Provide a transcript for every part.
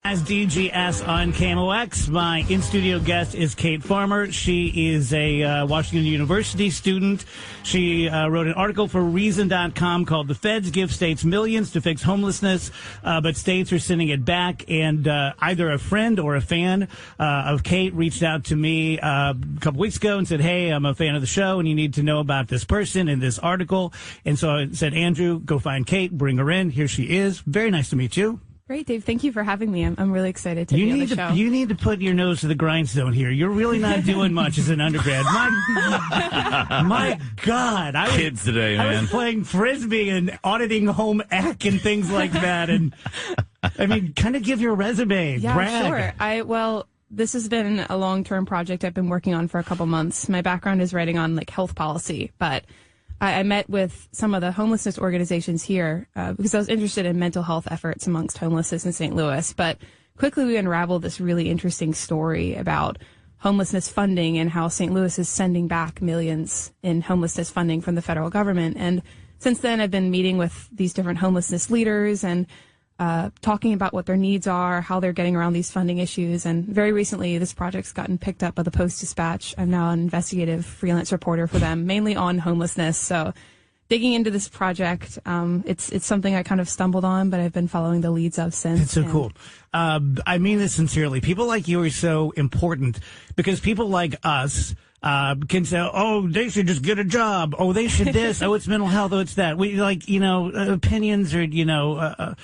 As DGS on KMOX, my in-studio guest is Kate Farmer. She is a Washington University student. She wrote an article for Reason.com called "The Feds Give States Millions to Fix Homelessness, but States Are Sending It Back." And either a friend or a fan of Kate reached out to me a couple weeks ago and said, "Hey, I'm a fan of the show, and you need to know about this person in this article." And so I said, "Andrew, go find Kate, bring her in." Here she is. Very nice to meet you. Great, Dave. Thank you for having me. I'm really excited to be on the show. You need to put your nose to the grindstone here. You're really not doing much as an undergrad. My God. Kids today, man. I was playing Frisbee and auditing home ec and things like that. And I mean, kind of give your resume. Yeah, brag. Sure. This has been a long-term project I've been working on for a couple months. My background is writing on health policy, but I met with some of the homelessness organizations here because I was interested in mental health efforts amongst homelessness in St. Louis. But quickly we unraveled this really interesting story about homelessness funding and how St. Louis is sending back millions in homelessness funding from the federal government. And since then, I've been meeting with these different homelessness leaders and talking about what their needs are, how they're getting around these funding issues. And very recently, this project's gotten picked up by the Post-Dispatch. I'm now an investigative freelance reporter for them, mainly on homelessness. So digging into this project, it's something I kind of stumbled on, but I've been following the leads of since. It's so cool. I mean this sincerely. People like you are so important because people like us can say, "Oh, they should just get a job. Oh, they should this. Oh, it's mental health. Oh, it's that." We opinions or,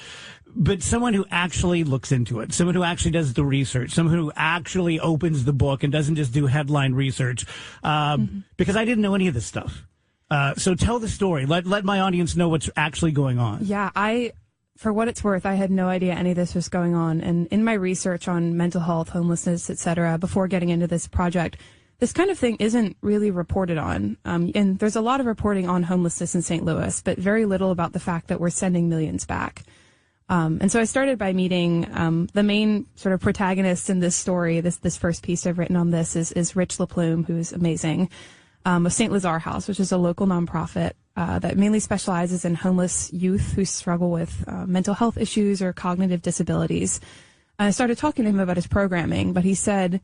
but someone who actually looks into it, someone who actually does the research, someone who actually opens the book and doesn't just do headline research, because I didn't know any of this stuff. So tell the story. Let my audience know what's actually going on. Yeah, for what it's worth, I had no idea any of this was going on. And in my research on mental health, homelessness, et cetera, before getting into this project, this kind of thing isn't really reported on. And there's a lot of reporting on homelessness in St. Louis, but very little about the fact that we're sending millions back. And so I started by meeting the main sort of protagonist in this story. This first piece I've written on this is Rich LaPlume, who's amazing, of St. Lazare House, which is a local nonprofit that mainly specializes in homeless youth who struggle with mental health issues or cognitive disabilities. And I started talking to him about his programming, but he said,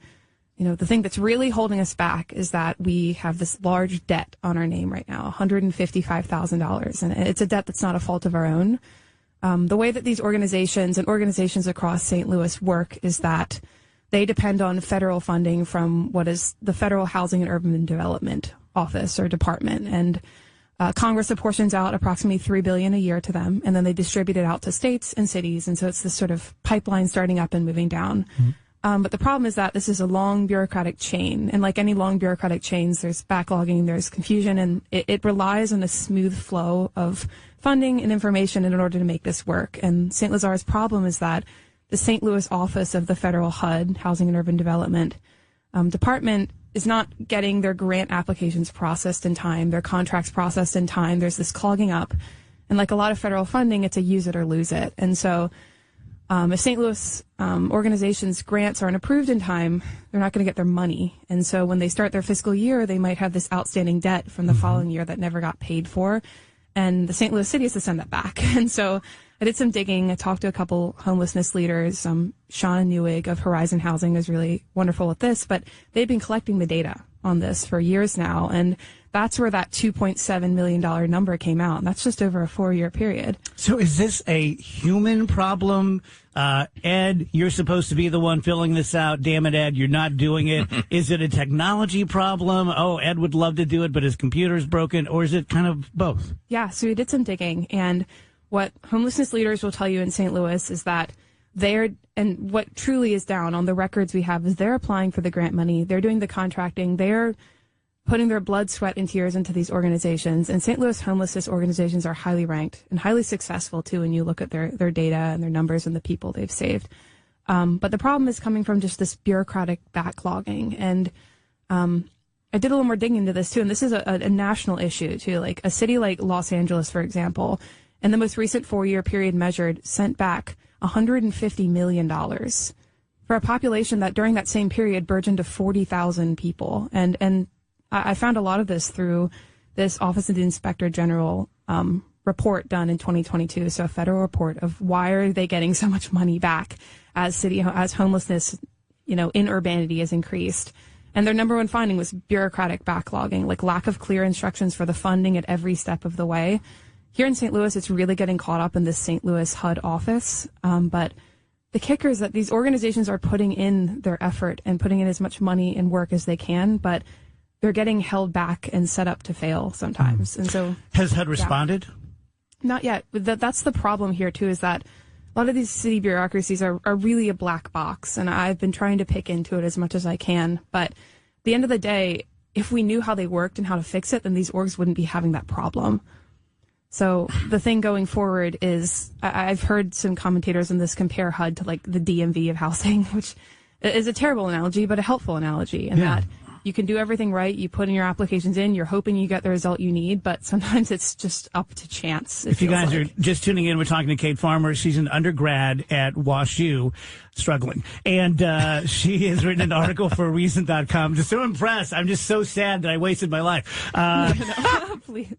the thing that's really holding us back is that we have this large debt on our name right now, $155,000. And it's a debt that's not a fault of our own. The way that these organizations and organizations across St. Louis work is that they depend on federal funding from what is the Federal Housing and Urban Development Office or Department. And Congress apportions out approximately $3 billion a year to them, and then they distribute it out to states and cities. And so it's this sort of pipeline starting up and moving down. Mm-hmm. But the problem is that this is a long bureaucratic chain. And like any long bureaucratic chains, there's backlogging, there's confusion, and it relies on a smooth flow of funding and information in order to make this work. And St. Lazare's problem is that the St. Louis office of the federal HUD, Housing and Urban Development Department, is not getting their grant applications processed in time, their contracts processed in time. There's this clogging up. And like a lot of federal funding, it's a use it or lose it. And so if St. Louis organizations' grants aren't approved in time, they're not going to get their money. And so when they start their fiscal year, they might have this outstanding debt from the following year that never got paid for. And the St. Louis city has to send that back. And so I did some digging. I talked to a couple homelessness leaders. Shauna Newig of Horizon Housing is really wonderful with this, but they've been collecting the data on this for years now. And that's where that $2.7 million number came out. And that's just over a 4-year period. So is this a human problem? Ed, you're supposed to be the one filling this out. Damn it, Ed, you're not doing it. Is it a technology problem? Oh, Ed would love to do it, but his computer's broken. Or is it kind of both? Yeah, so we did some digging. And what homelessness leaders will tell you in St. Louis is that and what truly is down on the records we have is they're applying for the grant money. They're doing the contracting. They're putting their blood, sweat, and tears into these organizations. And St. Louis homelessness organizations are highly ranked and highly successful, too, when you look at their data and their numbers and the people they've saved. But the problem is coming from just this bureaucratic backlogging. And I did a little more digging into this, too, and this is a national issue, too. Like a city like Los Angeles, for example, in the most recent 4-year period measured, sent back $150 million for a population that during that same period burgeoned to 40,000 people. And I found a lot of this through this Office of the Inspector General report done in 2022, so a federal report of why are they getting so much money back as homelessness, in urbanity has increased. And their number one finding was bureaucratic backlogging, like lack of clear instructions for the funding at every step of the way. Here in St. Louis, it's really getting caught up in this St. Louis HUD office. But the kicker is that these organizations are putting in their effort and putting in as much money and work as they can, but they're getting held back and set up to fail sometimes. And so, has HUD responded? Not yet. That's the problem here, too, is that a lot of these city bureaucracies are really a black box, and I've been trying to pick into it as much as I can. But at the end of the day, if we knew how they worked and how to fix it, then these orgs wouldn't be having that problem. So the thing going forward is I've heard some commentators on this compare HUD to like the DMV of housing, which is a terrible analogy, but a helpful analogy in that you can do everything right. You put in your applications in, you're hoping you get the result you need, but sometimes it's just up to chance. If you guys are just tuning in, we're talking to Kate Farmer. She's an undergrad at WashU, struggling. And she has written an article for Reason.com. Just so impressed. I'm just so sad that I wasted my life. No, please.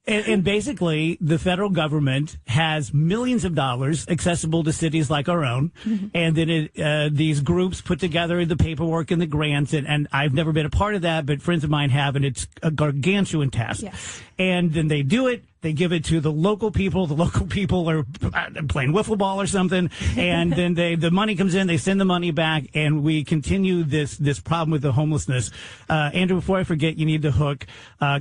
And basically, the federal government has millions of dollars accessible to cities like our own. Mm-hmm. And then these groups put together the paperwork and the grants. And I've never been a part of that, but friends of mine have, and it's a gargantuan task. Yes. And then they do it. They give it to the local people. The local people are playing wiffle ball or something. And then the money comes in. They send the money back. And we continue this problem with the homelessness. Andrew, before I forget, you need to hook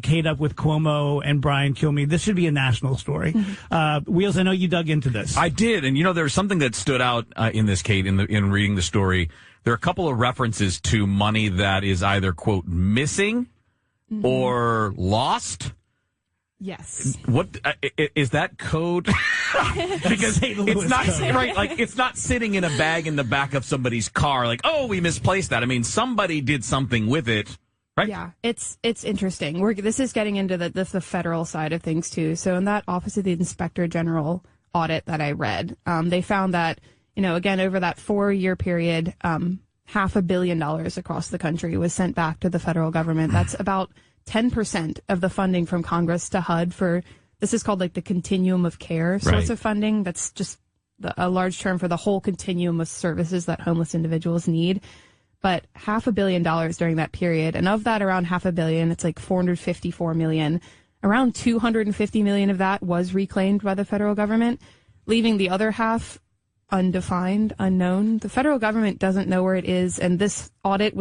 Kate up with Cuomo and Brian Kilmeade. This should be a national story. Mm-hmm. Wheels, I know you dug into this. I did. And, there's something that stood out in this, Kate, in reading the story. There are a couple of references to money that is either, quote, missing or lost. Yes. What is that code? Because it's not code. Right. Like it's not sitting in a bag in the back of somebody's car. Like, oh, we misplaced that. I mean, somebody did something with it, right? Yeah, it's interesting. This is getting into the federal side of things too. So in that Office of the Inspector General audit that I read, they found that again over that 4-year period, $500 million across the country was sent back to the federal government. That's about 10% of the funding from Congress to HUD this is called like the continuum of care source of funding. That's just a large term for the whole continuum of services that homeless individuals need. But $500 million during that period. And of that, around $500 million, it's like $454 million. Around $250 million of that was reclaimed by the federal government, leaving the other half undefined, unknown. The federal government doesn't know where it is. And this audit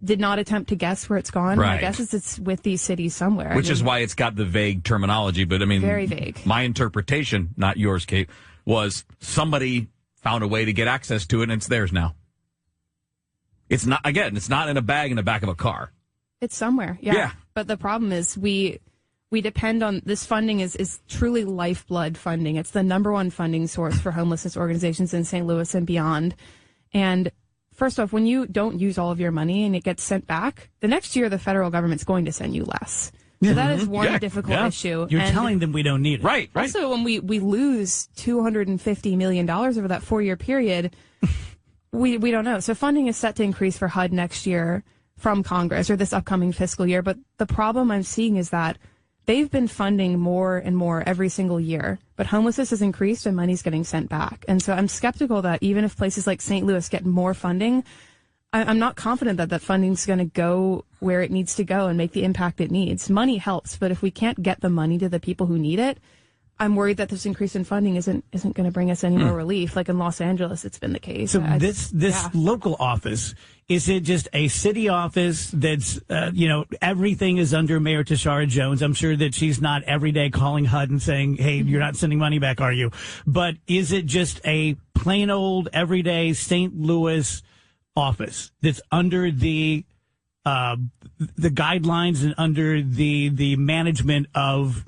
did not attempt to guess where it's gone. Right. My guess is it's with these cities somewhere. Which is why it's got the vague terminology. But I mean, very vague. My interpretation, not yours, Kate, was somebody found a way to get access to it and it's theirs now. It's not in a bag in the back of a car. It's somewhere. Yeah. But the problem is we depend on this funding is truly lifeblood funding. It's the number one funding source for homelessness organizations in St. Louis and beyond. And first off, when you don't use all of your money and it gets sent back, the next year the federal government's going to send you less. So that is one difficult issue. You're telling them we don't need it. Right. Also, when we lose $250 million over that 4-year period, we don't know. So funding is set to increase for HUD next year from Congress or this upcoming fiscal year. But the problem I'm seeing is that they've been funding more and more every single year, but homelessness has increased and money's getting sent back. And so I'm skeptical that even if places like St. Louis get more funding, I'm not confident that funding's going to go where it needs to go and make the impact it needs. Money helps, but if we can't get the money to the people who need it, I'm worried that this increase in funding isn't going to bring us any more relief. Like in Los Angeles, it's been the case. So this local office, is it just a city office that's, everything is under Mayor Tashara Jones? I'm sure that she's not every day calling HUD and saying, hey, you're not sending money back, are you? But is it just a plain old everyday St. Louis office that's under the guidelines and under the management of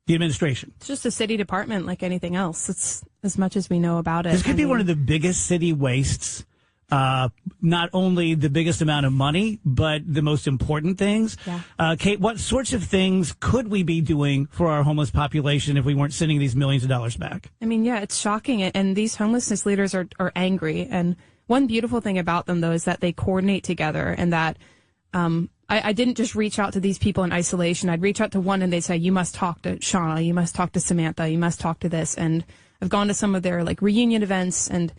the administration? It's just a city department like anything else. It's as much as we know about it. This could be one of the biggest city wastes. Not only the biggest amount of money, but the most important things. Yeah. Kate, what sorts of things could we be doing for our homeless population if we weren't sending these millions of dollars back? I mean, yeah, it's shocking. And these homelessness leaders are angry. And one beautiful thing about them, though, is that they coordinate together and that I didn't just reach out to these people in isolation. I'd reach out to one and they'd say, you must talk to Shauna, you must talk to Samantha, you must talk to this. And I've gone to some of their like reunion events, and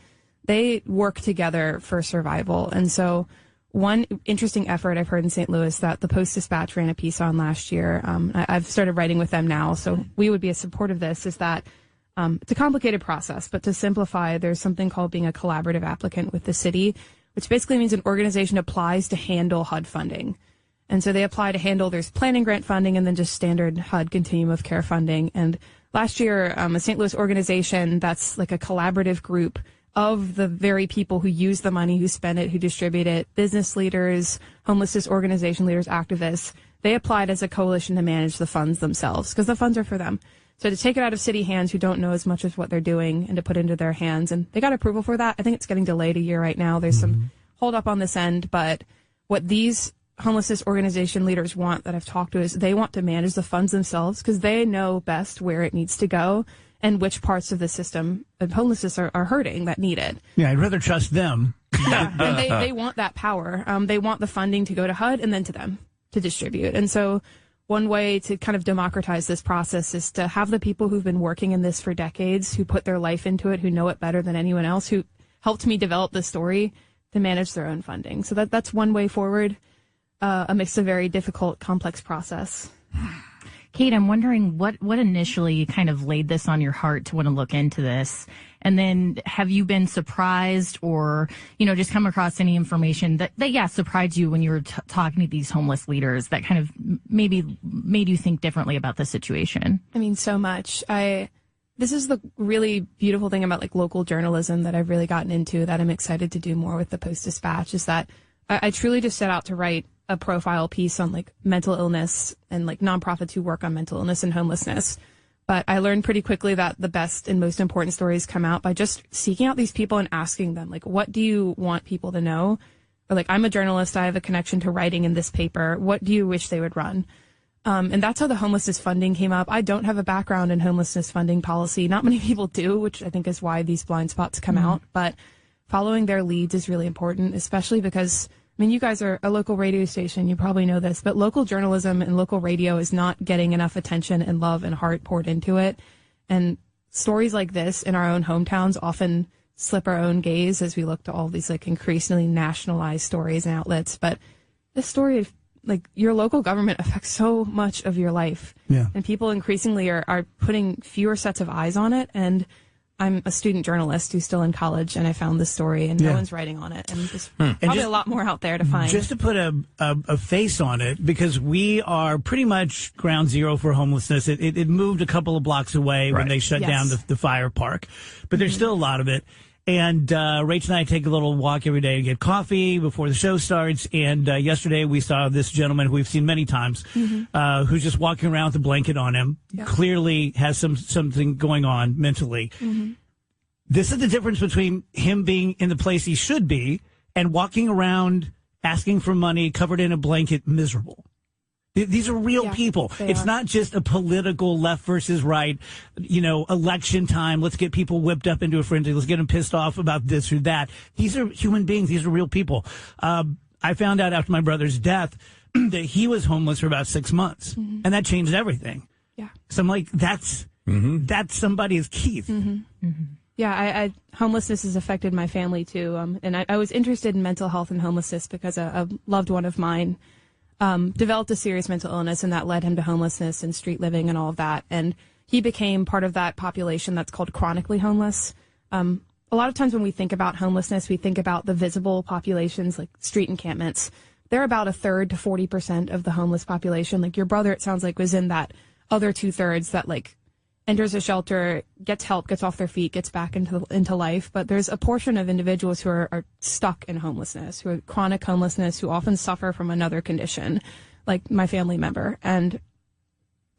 they work together for survival. And so one interesting effort I've heard in St. Louis that the Post-Dispatch ran a piece on last year, I've started writing with them now, so we would be a support of this, is that it's a complicated process, but to simplify, there's something called being a collaborative applicant with the city, which basically means an organization applies to handle HUD funding. And so they apply to handle, there's planning grant funding and then just standard HUD continuum of care funding. And last year, a St. Louis organization that's like a collaborative group of the very people who use the money, who spend it, who distribute it, business leaders, homelessness organization leaders, activists, they applied as a coalition to manage the funds themselves because the funds are for them. So to take it out of city hands who don't know as much as what they're doing and to put it into their hands. And they got approval for that. I think it's getting delayed a year right now. There's some hold up on this end. But what these homelessness organization leaders want that I've talked to is they want to manage the funds themselves because they know best where it needs to go and which parts of the system of homelessness are hurting that need it. Yeah, I'd rather trust them. Yeah, and they want that power. They want the funding to go to HUD and then to them to distribute. And so one way to kind of democratize this process is to have the people who've been working in this for decades, who put their life into it, who know it better than anyone else, who helped me develop the story, to manage their own funding. So that's one way forward. Amidst a very difficult, complex process. Kate, I'm wondering what initially kind of laid this on your heart to want to look into this? And then have you been surprised or, just come across any information that surprised you when you were talking to these homeless leaders that kind of maybe made you think differently about the situation? I mean, so much. This is the really beautiful thing about like local journalism that I've really gotten into that I'm excited to do more with the Post-Dispatch is that I truly just set out to write a profile piece on like mental illness and like nonprofits who work on mental illness and homelessness. But I learned pretty quickly that the best and most important stories come out by just seeking out these people and asking them, like, what do you want people to know? Or like, I'm a journalist. I have a connection to writing in this paper. What do you wish they would run? And that's how the homelessness funding came up. I don't have a background in homelessness funding policy. Not many people do, which I think is why these blind spots come out. But following their leads is really important, especially because you guys are a local radio station. You probably know this, but local journalism and local radio is not getting enough attention and love and heart poured into it. And stories like this in our own hometowns often slip our own gaze as we look to all these like increasingly nationalized stories and outlets. But this story, like your local government affects so much of your life. Yeah. And people increasingly are putting fewer sets of eyes on it. And I'm a student journalist who's still in college, and I found this story, and no one's writing on it. And there's probably a lot more out there to find. Just to put a face on it, because we are pretty much ground zero for homelessness. It moved a couple of blocks away when they shut down the fire park, but there's still a lot of it. And Rach and I take a little walk every day to get coffee before the show starts. And yesterday we saw this gentleman who we've seen many times, who's just walking around with a blanket on him. Yep. Clearly has something going on mentally. This is the difference between him being in the place he should be and walking around asking for money, covered in a blanket, miserable. These are real people. It's not just a political left versus right, election time. Let's get people whipped up into a frenzy. Let's get them pissed off about this or that. These are human beings. These are real people. I found out after my brother's death that he was homeless for about 6 months, and that changed everything. Yeah. So I'm like, that's somebody's Keith. Yeah, homelessness has affected my family too. And I was interested in mental health and homelessness because a loved one of mine developed a serious mental illness, and that led him to homelessness and street living and all of that. And he became part of that population that's called chronically homeless. A lot of times when we think about homelessness, we think about the visible populations like street encampments. They're about 1/3 to 40% of the homeless population. Like your brother, it sounds like, was in that other 2/3 that like enters a shelter, gets help, gets off their feet, gets back into life. But there's a portion of individuals who are stuck in homelessness, who are chronic homelessness, who often suffer from another condition, like my family member. And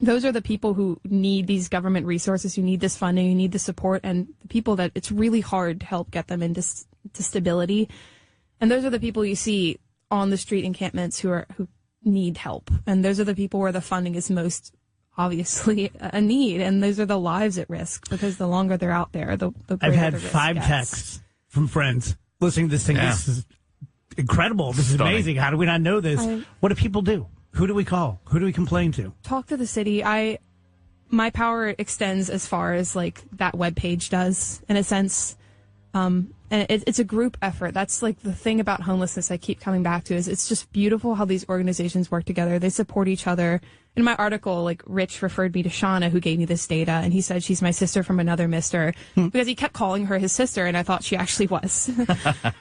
those are the people who need these government resources, who need this funding, who need the support, and the people that it's really hard to help get them into stability. And those are the people you see on the street encampments who need help. And those are the people where the funding is most obviously a need, and those are the lives at risk because the longer they're out there, the greater I've had the risk 5 gets. texts from friends listening to this thing. This is incredible. This is amazing. How do we not know this? What do people do? Who do we call? Who do we complain to? Talk to the city. My power extends as far as like that webpage does, in a sense. And it's a group effort. That's like the thing about homelessness I keep coming back to is it's just beautiful how these organizations work together. They support each other. In my article, like Rich referred me to Shauna, who gave me this data, and he said she's my sister from another mister because he kept calling her his sister, and I thought she actually was.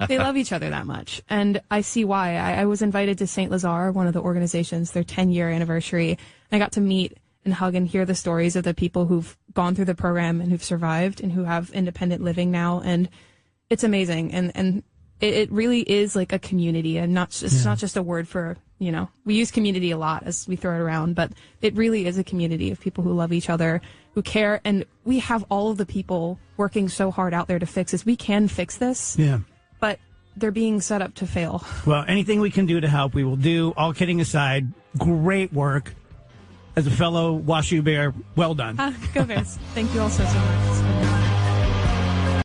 They love each other that much, and I see why. I was invited to St. Lazare, one of the organizations, their 10-year anniversary, and I got to meet and hug and hear the stories of the people who've gone through the program and who've survived and who have independent living now, and it's amazing. And it really is like a community, and it's not just a word for, we use community a lot as we throw it around, but it really is a community of people who love each other, who care, and we have all of the people working so hard out there to fix this. We can fix this, but they're being set up to fail. Well, anything we can do to help, we will do. All kidding aside, great work. As a fellow WashU Bear, well done. Go Bears. Thank you all so much.